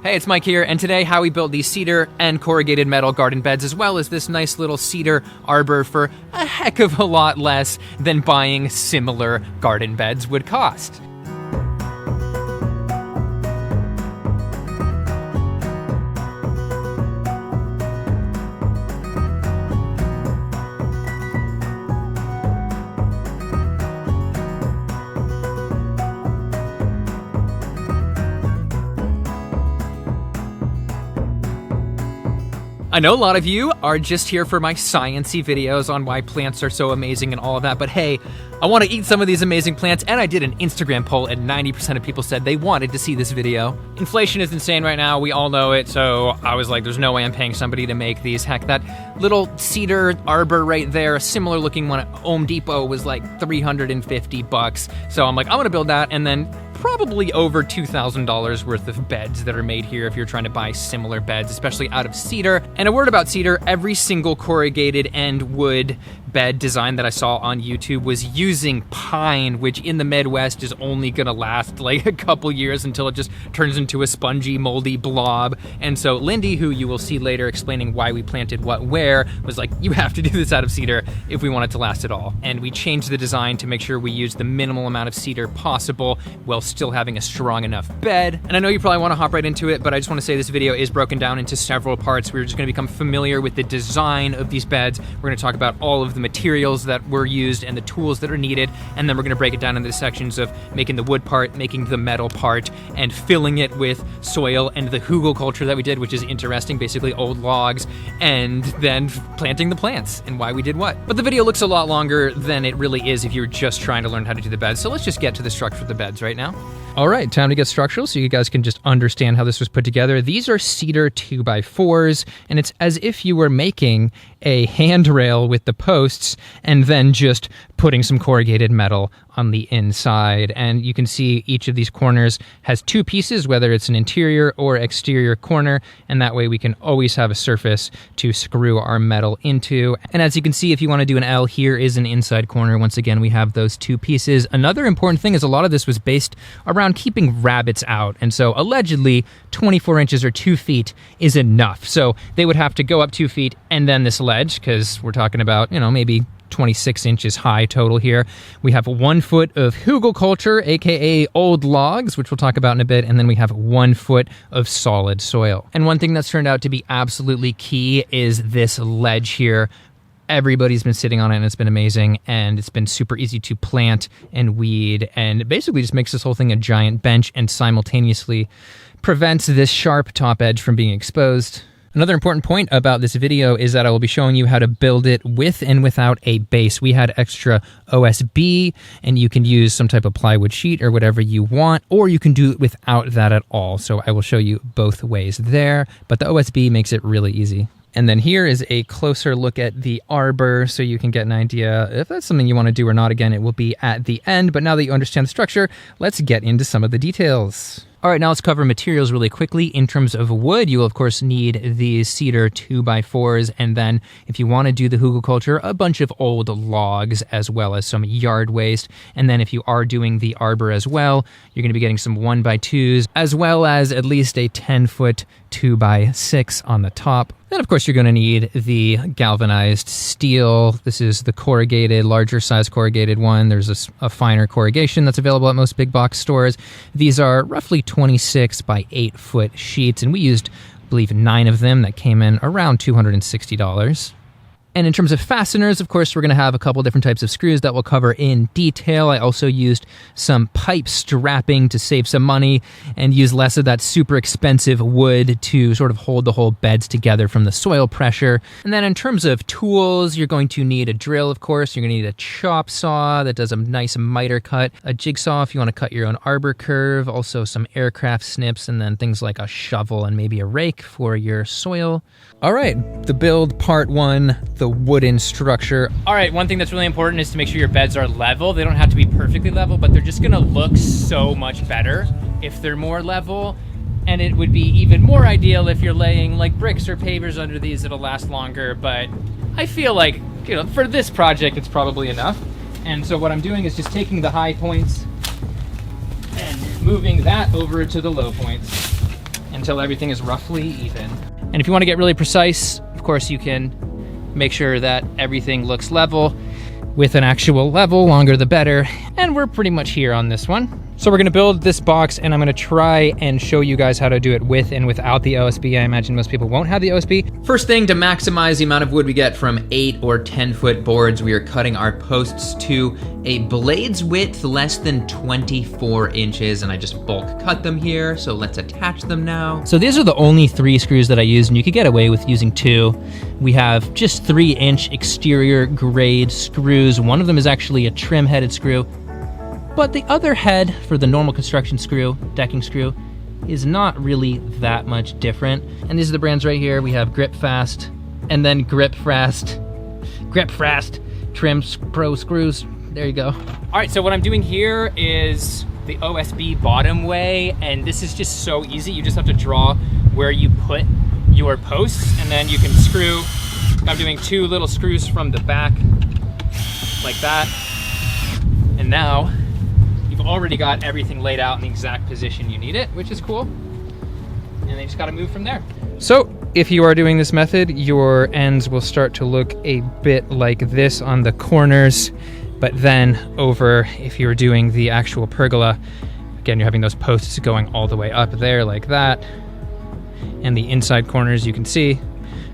Hey, it's Mike here, and today how we built these cedar and corrugated metal garden beds, as well as this nice little cedar arbor for a heck of a lot less than buying similar garden beds would cost. I know a lot of you are just here for my science-y videos on why plants are so amazing and all of that, but hey, I want to eat some of these amazing plants, and I did an Instagram poll and 90% of people said they wanted to see this video. Inflation is insane right now, we all know it, so I was like, there's no way I'm paying somebody to make these. Heck, that little cedar arbor right there, a similar looking one at Home Depot was like $350. So I'm like, I'm gonna build that, and then probably over $2,000 worth of beds that are made here if you're trying to buy similar beds, especially out of cedar. And a word about cedar, every single corrugated and wood bed design that I saw on YouTube was using pine, which in the Midwest is only gonna last like a couple years until it just turns into a spongy, moldy blob. And so Lindy, who you will see later explaining why we planted what where, was like, you have to do this out of cedar if we want it to last at all. And we changed the design to make sure we use the minimal amount of cedar possible while still having a strong enough bed. And I know you probably wanna hop right into it, but I just wanna say this video is broken down into several parts. We're just gonna become familiar with the design of these beds. We're gonna talk about all of the materials that were used and the tools that are needed, and then we're gonna break it down into the sections of making the wood part, making the metal part, and filling it with soil and the hugelkultur that we did, which is interesting, basically old logs, and then planting the plants and why we did what. But the video looks a lot longer than it really is if you're just trying to learn how to do the beds, so let's just get to the structure of the beds right now. All right, time to get structural so you guys can just understand how this was put together. These are cedar 2x4s, and it's as if you were making a handrail with the posts and then just putting some corrugated metal on the inside. And you can see each of these corners has two pieces, whether it's an interior or exterior corner, and that way we can always have a surface to screw our metal into. And as you can see, if you want to do an L, here is an inside corner. Once again, we have those two pieces. Another important thing is a lot of this was based around keeping rabbits out, and so allegedly 24 inches or 2 feet is enough. So they would have to go up 2 feet and then this ledge, because we're talking about, maybe 26 inches high total here. We have 1 foot of hugelkultur, aka old logs, which we'll talk about in a bit, and then we have 1 foot of solid soil. And one thing that's turned out to be absolutely key is this ledge here. Everybody's been sitting on it and it's been amazing, and it's been super easy to plant and weed, and it basically just makes this whole thing a giant bench and simultaneously prevents this sharp top edge from being exposed. Another important point about this video is that I will be showing you how to build it with and without a base. We had extra OSB, and you can use some type of plywood sheet or whatever you want, or you can do it without that at all. So I will show you both ways there, but the OSB makes it really easy. And then here is a closer look at the arbor so you can get an idea if that's something you want to do or not. Again, it will be at the end, but now that you understand the structure, let's get into some of the details. All right, now let's cover materials really quickly. In terms of wood, you will of course need these cedar 2x4s, and then if you want to do the hugelkultur, a bunch of old logs as well as some yard waste. And then if you are doing the arbor as well, you're going to be getting some 1x2s as well as at least a 10-foot 2x6 on the top. Then, of course, you're going to need the galvanized steel. This is the corrugated, larger size corrugated one. There's a finer corrugation that's available at most big box stores. These are roughly 26 by 8 foot sheets, and we used, I believe, 9 of them that came in around $260. And in terms of fasteners, of course, we're going to have a couple different types of screws that we'll cover in detail. I also used some pipe strapping to save some money and use less of that super expensive wood to sort of hold the whole beds together from the soil pressure. And then in terms of tools, you're going to need a drill, of course. You're going to need a chop saw that does a nice miter cut, a jigsaw if you want to cut your own arbor curve, also some aircraft snips, and then things like a shovel and maybe a rake for your soil. All right, the build part 1. The wooden structure. All right, one thing that's really important is to make sure your beds are level. They don't have to be perfectly level, but they're just gonna look so much better if they're more level. And it would be even more ideal if you're laying like bricks or pavers under these. It'll last longer, but I feel like, for this project, it's probably enough. And so what I'm doing is just taking the high points and moving that over to the low points. And until everything is roughly even. And if you want to get really precise, of course you can make sure that everything looks level with an actual level, longer the better. And we're pretty much here on this one. So we're gonna build this box, and I'm gonna try and show you guys how to do it with and without the OSB. I imagine most people won't have the OSB. First thing, to maximize the amount of wood we get from 8 or 10 foot boards, we are cutting our posts to a blade's width less than 24 inches, and I just bulk cut them here. So let's attach them now. So these are the only 3 screws that I use, and you could get away with using 2. We have just 3-inch exterior grade screws. One of them is actually a trim headed screw, but the other head for the normal construction screw, decking screw, is not really that much different. And these are the brands right here. We have Grip Fast, and then Grip Fast Trim Pro screws. There you go. All right, so what I'm doing here is the OSB bottom way, and this is just so easy. You just have to draw where you put your posts, and then you can screw. I'm doing 2 little screws from the back, like that. And now, you've already got everything laid out in the exact position you need it, which is cool. And then you just gotta move from there. So, if you are doing this method, your ends will start to look a bit like this on the corners, but then over, if you're doing the actual pergola, again, you're having those posts going all the way up there like that. And the inside corners you can see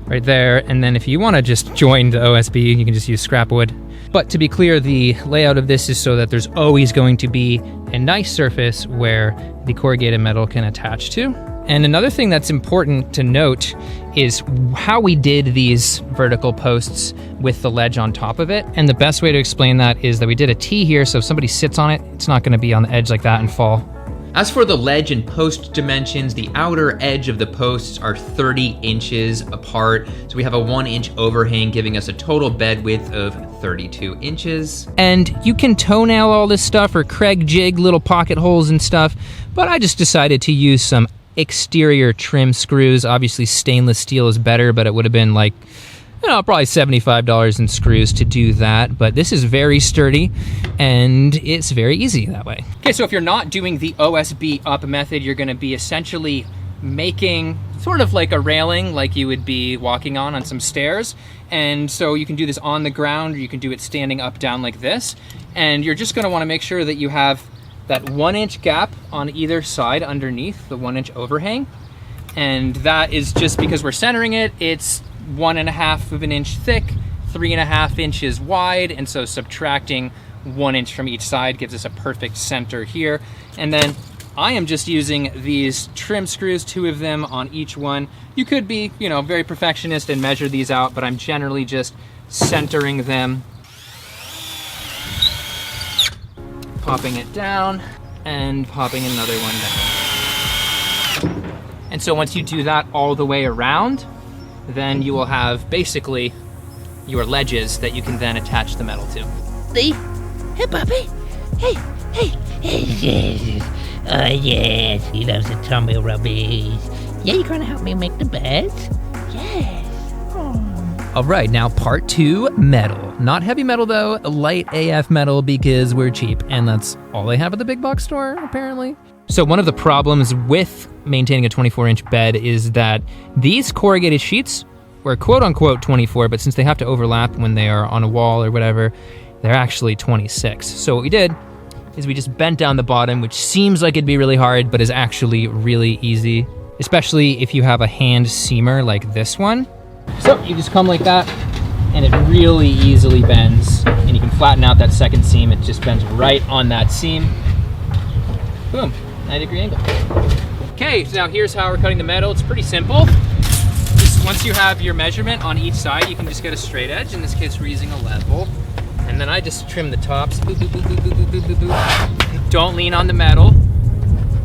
right there. And then if you wanna just join the OSB, you can just use scrap wood. But to be clear, the layout of this is so that there's always going to be a nice surface where the corrugated metal can attach to. And another thing that's important to note is how we did these vertical posts with the ledge on top of it. And the best way to explain that is that we did a T here, so if somebody sits on it, it's not gonna be on the edge like that and fall. As for the ledge and post dimensions, the outer edge of the posts are 30 inches apart. So we have a 1-inch overhang, giving us a total bed width of 32 inches. And you can toenail all this stuff or Craig jig little pocket holes and stuff, but I just decided to use some exterior trim screws. Obviously stainless steel is better, but it would have been like, you know, probably $75 in screws to do that, but this is very sturdy and it's very easy that way. Okay, so if you're not doing the OSB up method, you're gonna be essentially making sort of like a railing like you would be walking on some stairs. And so you can do this on the ground, or you can do it standing up down like this. And you're just gonna wanna make sure that you have that 1-inch gap on either side underneath the 1-inch overhang. And that is just because we're centering it. It's 1.5 of an inch thick, 3.5 inches wide, and so subtracting 1 inch from each side gives us a perfect center here. And then I am just using these trim screws, 2 of them on each one. You could be, you know, very perfectionist and measure these out, but I'm generally just centering them, popping it down, and popping another one down. And so once you do that all the way around, then you will have basically your ledges that you can then attach the metal to. See? Hey, puppy. Hey. Yes. Oh, yes. He loves the tummy rubbies. Yeah, you gonna help me make the beds? Yes. Oh. All right, now part 2, metal. Not heavy metal though, light AF metal because we're cheap, and that's all they have at the big box store, apparently. So one of the problems with maintaining a 24-inch bed is that these corrugated sheets were quote-unquote 24, but since they have to overlap when they are on a wall or whatever, they're actually 26. So what we did is we just bent down the bottom, which seems like it'd be really hard, but is actually really easy, especially if you have a hand seamer like this one. So you just come like that, and it really easily bends, and you can flatten out that second seam. It just bends right on that seam. Boom. 90-degree angle. Okay, so now here's how we're cutting the metal. It's pretty simple. Just once you have your measurement on each side, you can just get a straight edge. In this case, we're using a level. And then I just trim the tops. Boop, boop, boop, boop, boop, boop, boop, boop. Don't lean on the metal.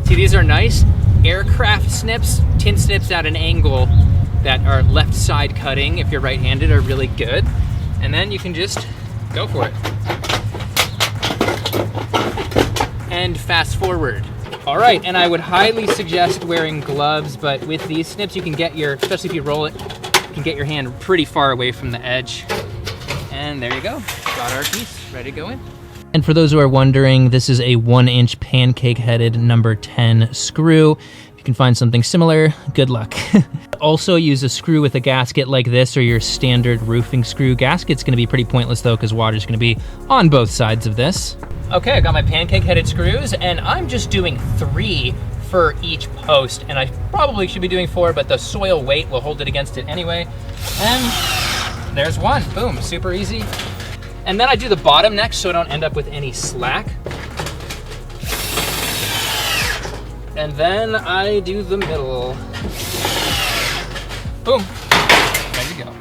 See, these are nice aircraft snips, tin snips at an angle that are left side cutting. If you're right-handed, are really good. And then you can just go for it. And fast forward. All right, and I would highly suggest wearing gloves, but with these snips, you can get your, especially if you roll it, you can get your hand pretty far away from the edge. And there you go, got our piece, ready to go in. And for those who are wondering, this is a 1-inch pancake-headed number 10 screw. If you can find something similar, good luck. Also use a screw with a gasket like this or your standard roofing screw. Gasket's gonna be pretty pointless though, because water's gonna be on both sides of this. Okay, I got my pancake-headed screws, and I'm just doing 3 for each post, and I probably should be doing 4, but the soil weight will hold it against it anyway. And there's one, boom, super easy. And then I do the bottom next so I don't end up with any slack. And then I do the middle. Boom, ready to go.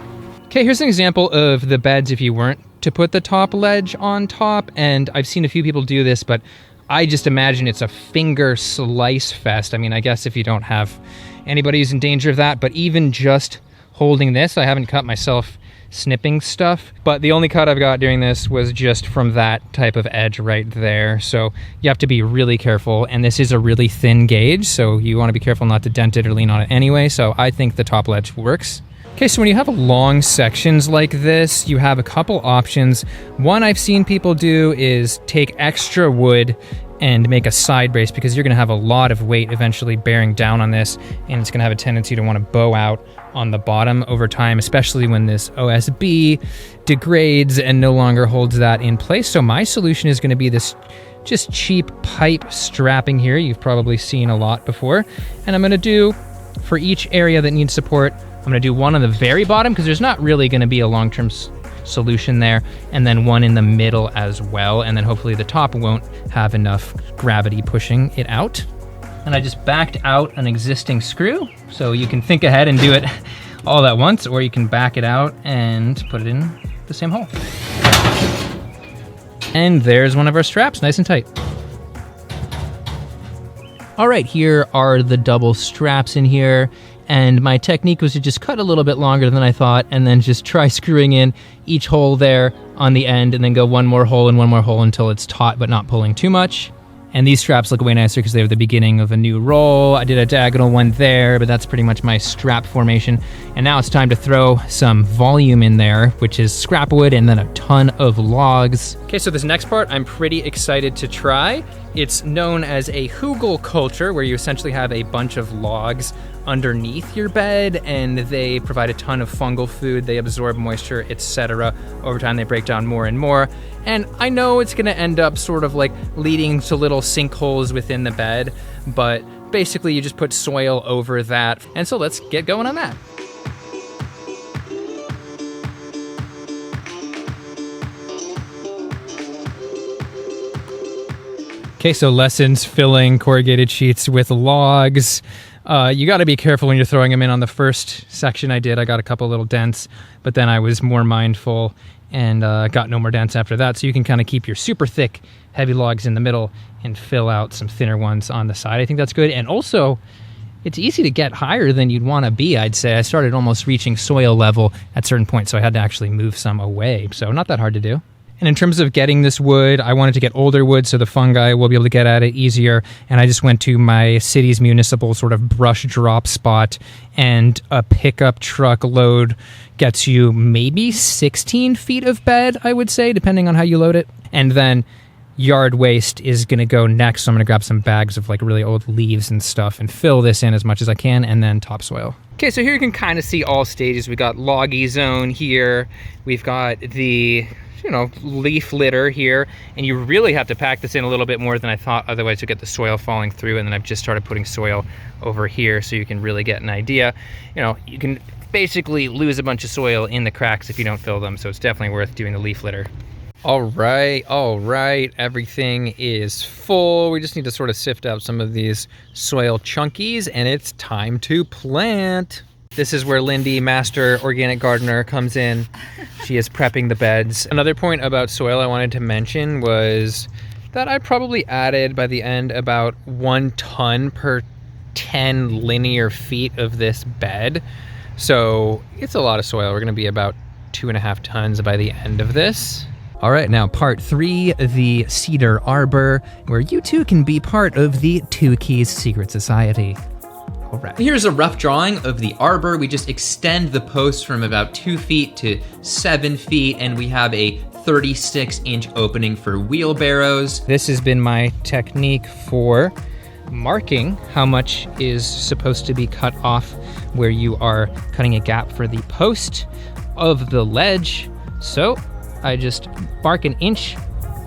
Okay, here's an example of the beds if you weren't to put the top ledge on top, and I've seen a few people do this, but I just imagine it's a finger slice fest. I mean, I guess if you don't have anybody who's in danger of that, but even just holding this, I haven't cut myself snipping stuff, but the only cut I've got doing this was just from that type of edge right there. So you have to be really careful, and this is a really thin gauge, so you want to be careful not to dent it or lean on it anyway. So I think the top ledge works. Okay, so when you have long sections like this, you have a couple options. One I've seen people do is take extra wood and make a side brace, because you're gonna have a lot of weight eventually bearing down on this, and it's gonna have a tendency to wanna bow out on the bottom over time, especially when this OSB degrades and no longer holds that in place. So my solution is gonna be this just cheap pipe strapping here. You've probably seen a lot before. And I'm gonna do, for each area that needs support, I'm gonna do one on the very bottom, because there's not really gonna be a long-term solution there, and then one in the middle as well, and then hopefully the top won't have enough gravity pushing it out. And I just backed out an existing screw, so you can think ahead and do it all at once, or you can back it out and put it in the same hole. And there's one of our straps, nice and tight. All right, here are the double straps in here. And my technique was to just cut a little bit longer than I thought, and then just try screwing in each hole there on the end, and then go one more hole and one more hole until it's taut but not pulling too much. And these straps look way nicer because they have the beginning of a new roll. I did a diagonal one there, but that's pretty much my strap formation. And now it's time to throw some volume in there, which is scrap wood and then a ton of logs. Okay, so this next part I'm pretty excited to try. It's known as a hugel culture, where you essentially have a bunch of logs underneath your bed, and they provide a ton of fungal food, they absorb moisture, etc. Over time they break down more and more. And I know it's gonna end up sort of like leading to little sinkholes within the bed, but basically you just put soil over that. And so let's get going on that. Okay, so lessons filling corrugated sheets with logs. You gotta be careful when you're throwing them in. On the first section I did, I got a couple little dents, but then I was more mindful and got no more dents after that. So you can kind of keep your super thick, heavy logs in the middle and fill out some thinner ones on the side. I think that's good. And also, it's easy to get higher than you'd wanna be, I'd say. I started almost reaching soil level at certain points, so I had to actually move some away. So not that hard to do. And in terms of getting this wood, I wanted to get older wood so the fungi will be able to get at it easier. And I just went to my city's municipal sort of brush drop spot, and a pickup truck load gets you maybe 16 feet of bed, I would say, depending on how you load it. And then yard waste is gonna go next. So I'm gonna grab some bags of like really old leaves and stuff and fill this in as much as I can, and then topsoil. Okay, so here you can kind of see all stages. We got loggy zone here. We've got the leaf litter here, and you really have to pack this in a little bit more than I thought, otherwise you'll get the soil falling through. And then I've just started putting soil over here so you can really get an idea. You can basically lose a bunch of soil in the cracks if you don't fill them, so it's definitely worth doing the leaf litter. All right, everything is full. We just need to sort of sift out some of these soil chunkies, and it's time to plant. This is where Lindy, master organic gardener, comes in. She is prepping the beds. Another point about soil I wanted to mention was that I probably added by the end about 1 ton per 10 linear feet of this bed. So it's a lot of soil. We're gonna be about 2.5 tons by the end of this. All right, now part 3, the Cedar Arbor, where you too can be part of the Two Keys Secret Society. All right. Here's a rough drawing of the arbor. We just extend the posts from about 2 feet to 7 feet, and we have a 36-inch opening for wheelbarrows. This has been my technique for marking how much is supposed to be cut off where you are cutting a gap for the post of the ledge. So I just mark an inch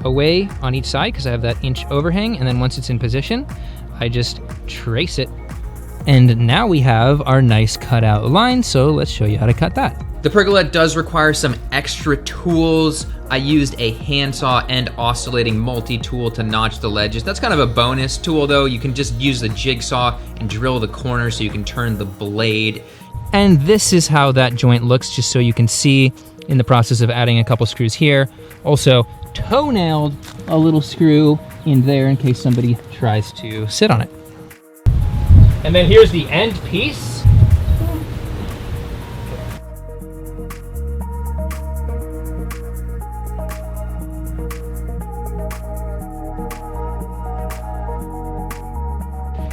away on each side because I have that inch overhang, and then once it's in position, I just trace it. And now we have our nice cutout line, so let's show you how to cut that. The pergola does require some extra tools. I used a handsaw and oscillating multi-tool to notch the ledges. That's kind of a bonus tool though. You can just use the jigsaw and drill the corners so you can turn the blade. And this is how that joint looks, just so you can see in the process of adding a couple screws here. Also toe-nailed a little screw in there in case somebody tries to sit on it. And then here's the end piece.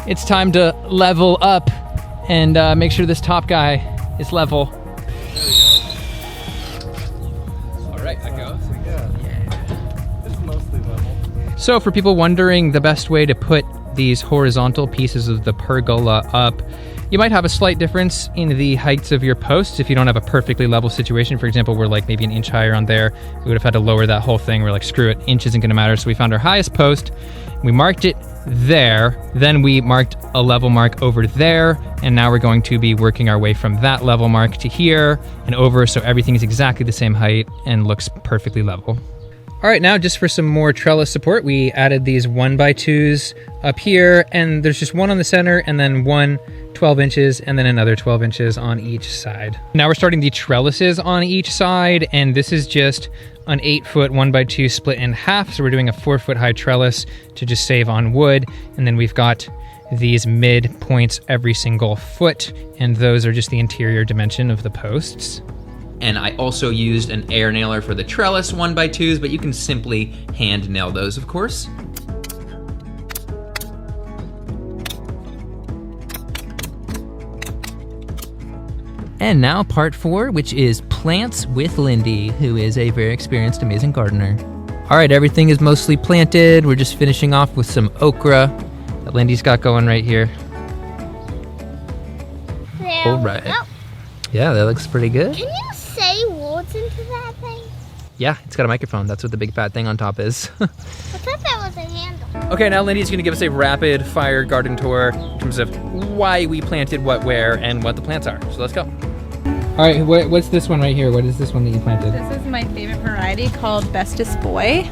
It's time to level up and make sure this top guy is level. There we go. All right, that goes. Yeah. It's mostly level. So for people wondering the best way to put these horizontal pieces of the pergola up, you might have a slight difference in the heights of your posts if you don't have a perfectly level situation. For example, we're like maybe an inch higher on there. We would have had to lower that whole thing. We're like, screw it, inch isn't gonna matter. So we found our highest post, we marked it there, then we marked a level mark over there, and now we're going to be working our way from that level mark to here and over, so everything is exactly the same height and looks perfectly level. All right, now just for some more trellis support, we added these 1x2s up here, and there's just one on the center and then one 12 inches and then another 12 inches on each side. Now we're starting the trellises on each side, and this is just an 8-foot 1x2 split in half. So we're doing a 4-foot high trellis to just save on wood. And then we've got these mid points every single foot, and those are just the interior dimension of the posts. And I also used an air nailer for the trellis 1x2s, but you can simply hand nail those, of course. And now part 4, which is plants with Lindy, who is a very experienced, amazing gardener. All right, everything is mostly planted. We're just finishing off with some okra that Lindy's got going right here. All right. Oh, Yeah, that looks pretty good. can you say words into that thing? Yeah, it's got a microphone. That's what the big fat thing on top is. I thought that was a handle. Okay, now Lindy's gonna give us a rapid fire garden tour in terms of why we planted what where and what the plants are. So let's go. All right, what's this one right here? What is this one that you planted? This is my favorite variety called Bestest Boy.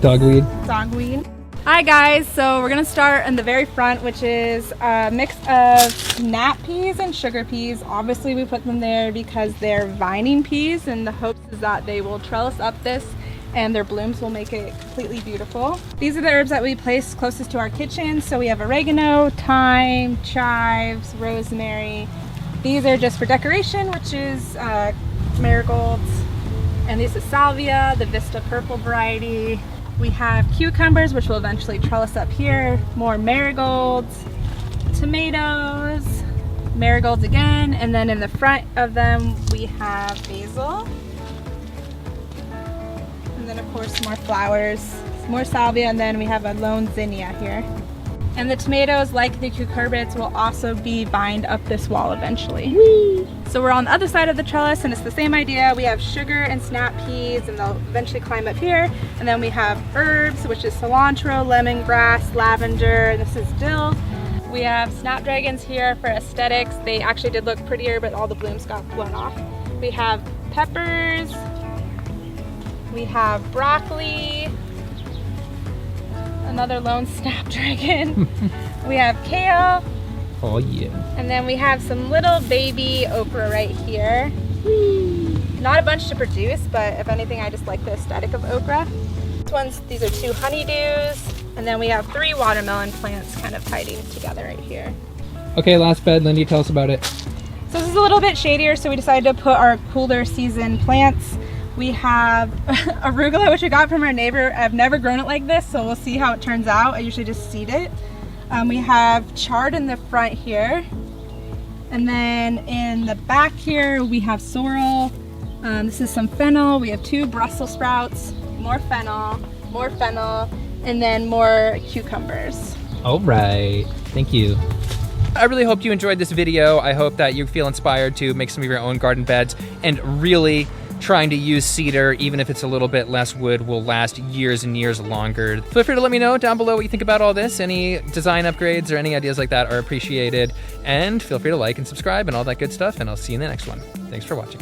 Dogweed. Dogweed. Hi guys, so we're gonna start in the very front, which is a mix of snap peas and sugar peas. Obviously we put them there because they're vining peas, and the hopes is that they will trellis up this and their blooms will make it completely beautiful. These are the herbs that we place closest to our kitchen. So we have oregano, thyme, chives, rosemary. These are just for decoration, which is marigolds. And this is salvia, the Vista purple variety. We have cucumbers, which will eventually trellis up here. More marigolds, tomatoes, marigolds again. And then in the front of them, we have basil. And then of course, more flowers, more salvia, and then we have a lone zinnia here. And the tomatoes, like the cucurbits, will also be vined up this wall eventually. Whee! So we're on the other side of the trellis, and it's the same idea. We have sugar and snap peas, and they'll eventually climb up here. And then we have herbs, which is cilantro, lemongrass, lavender, and this is dill. We have snapdragons here for aesthetics. They actually did look prettier, but all the blooms got blown off. We have peppers. We have broccoli. Another lone snapdragon. We have kale. Oh yeah. And then we have some little baby okra right here. Not a bunch to produce, but if anything, I just like the aesthetic of okra. These are 2 honeydews. And then we have 3 watermelon plants kind of hiding together right here. Okay, last bed. Lindy, tell us about it. So this is a little bit shadier, so we decided to put our cooler season plants. We have arugula, which we got from our neighbor. I've never grown it like this, so we'll see how it turns out. I usually just seed it. We have chard in the front here. And then in the back here, we have sorrel. This is some fennel. We have 2 Brussels sprouts, more fennel, and then more cucumbers. All right, thank you. I really hope you enjoyed this video. I hope that you feel inspired to make some of your own garden beds, and really trying to use cedar, even if it's a little bit less wood, will last years and years longer. Feel free to let me know down below what you think about all this. Any design upgrades or any ideas like that are appreciated. And feel free to like and subscribe and all that good stuff, and I'll see you in the next one. Thanks for watching.